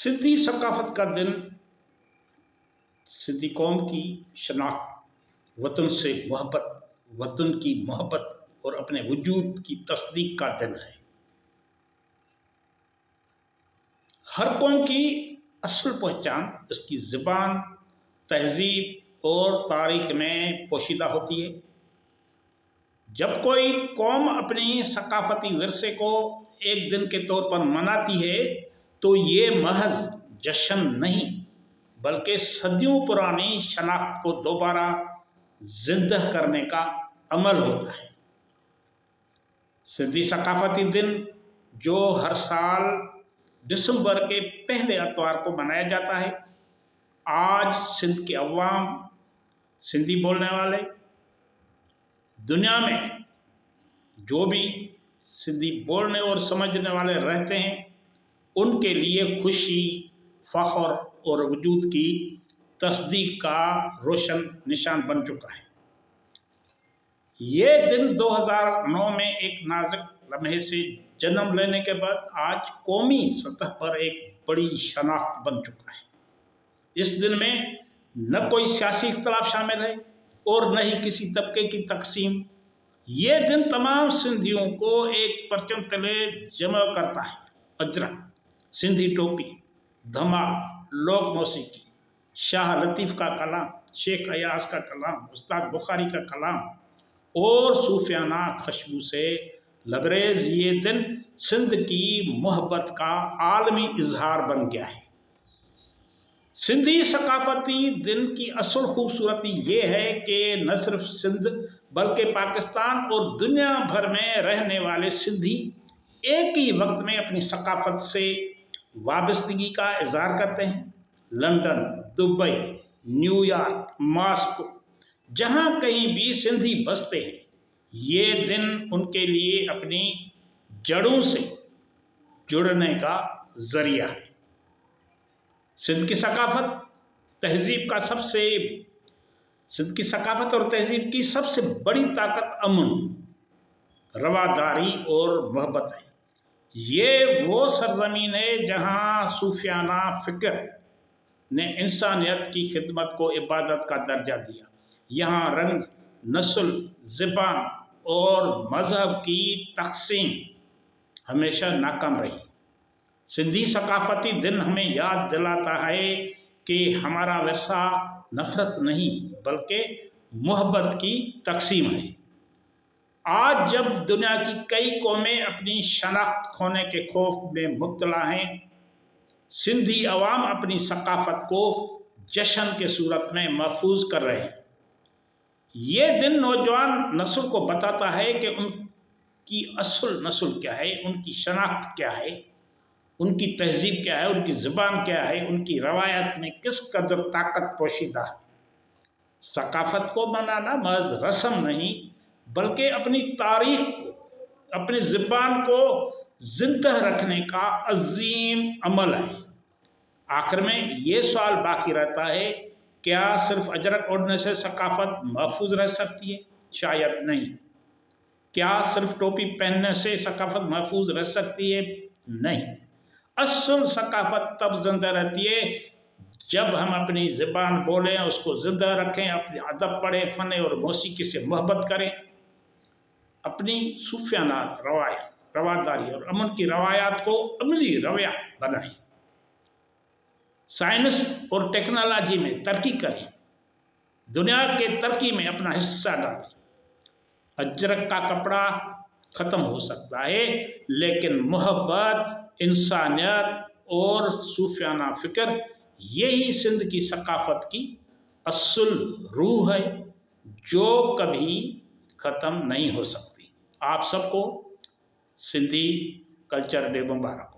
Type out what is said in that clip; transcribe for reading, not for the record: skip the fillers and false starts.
सिंधी सकाफत का दिन सिंधी कौम की शनाख्त, वतन से मोहब्बत, वतन की मोहब्बत और अपने वजूद की तस्दीक का दिन है। हर कौम की असल पहचान उसकी ज़बान, तहजीब और तारीख में पोशीदा होती है। जब कोई कौम अपनी सकाफती विरसे को एक दिन के तौर पर मनाती है तो ये महज जश्न नहीं बल्कि सदियों पुरानी शनाख्त को दोबारा जिंदा करने का अमल होता है। सिंधी सकाफती दिन जो हर साल दिसंबर के पहले इतवार को मनाया जाता है, आज सिंध के अवाम, सिंधी बोलने वाले, दुनिया में जो भी सिंधी बोलने और समझने वाले रहते हैं उनके लिए खुशी, फख्र और वजूद की तस्दीक का रोशन निशान बन चुका है। ये दिन 2009 में एक नाजुक लम्हे से जन्म लेने के बाद आज कौमी सतह पर एक बड़ी शनाख्त बन चुका है। इस दिन में न कोई सियासी इख्तलाफ शामिल है और न ही किसी तबके की तकसीम। ये दिन तमाम सिंधियों को एक परचम तले जमा करता है। अजरक, सिंधी टोपी, धमाल, लोक मौसीकी, शाह लतीफ़ का कलाम, शेख अयाज का कलाम, उस्ताद बुखारी का कलाम और सूफियाना खुशबू से लबरेज ये दिन सिंध की मोहब्बत का आलमी इजहार बन गया है। सिंधी सकाफती दिन की असल खूबसूरती ये है कि न सिर्फ सिंध बल्कि पाकिस्तान और दुनिया भर में रहने वाले सिंधी एक ही वक्त में अपनी सकाफत से वाबस्तगी का इजहार करते हैं। लंदन, दुबई, न्यूयॉर्क, मॉस्को, जहाँ कहीं भी सिंधी बसते हैं, ये दिन उनके लिए अपनी जड़ों से जुड़ने का जरिया है। सिंध की सकाफत और तहजीब की सबसे बड़ी ताकत अमन, रवादारी और मोहब्बत है। ये वो सरजमीन है जहाँ सूफियाना फिक्र ने इंसानियत की खिदमत को इबादत का दर्जा दिया। यहाँ रंग, नस्ल, ज़बान और मजहब की तकसीम हमेशा नाकाम रही। सिंधी सकाफती दिन हमें याद दिलाता है कि हमारा विरसा नफरत नहीं बल्कि मोहब्बत की तकसीम है। आज जब दुनिया की कई कौमें अपनी शनाख्त खोने के खौफ में मुब्तला हैं, सिंधी अवाम अपनी सकाफत को जश्न के सूरत में महफूज कर रहे हैं। ये दिन नौजवान नस्ल को बताता है कि उनकी असल नस्ल क्या है, उनकी शनाख्त क्या है, उनकी तहजीब क्या है, उनकी ज़बान क्या है, उनकी रवायत में किस कदर ताकत पोशीदा है। सकाफत को मनाना महज रस्म नहीं बल्कि अपनी तारीख को, अपनी ज़बान को जिंदा रखने का अजीम अमल है। आखिर में ये सवाल बाकी रहता है, क्या सिर्फ अजरक ओढ़ने से सकाफत महफूज रह सकती है? शायद नहीं। क्या सिर्फ टोपी पहनने से सकाफत महफूज रह सकती है? नहीं। असल सकाफत तब जिंदा रहती है जब हम अपनी ज़बान बोलें, उसको जिंदा रखें, अपने अदब पढ़ें, फ़न और मौसीकी से मोहब्बत करें, अपनी सूफियाना रवायत, रवादारी और अमन की रवायात को अमली रवैया बनाएं। साइंस और टेक्नोलॉजी में तरक्की करें, दुनिया के तरक्की में अपना हिस्सा डालें। अजरक का कपड़ा ख़त्म हो सकता है लेकिन मोहब्बत, इंसानियत और सूफियाना फ़िक्र यही सिंध की सकाफत की असल रूह है जो कभी ख़त्म नहीं हो सकती। आप सबको सिंधी कल्चर डे मुबारक।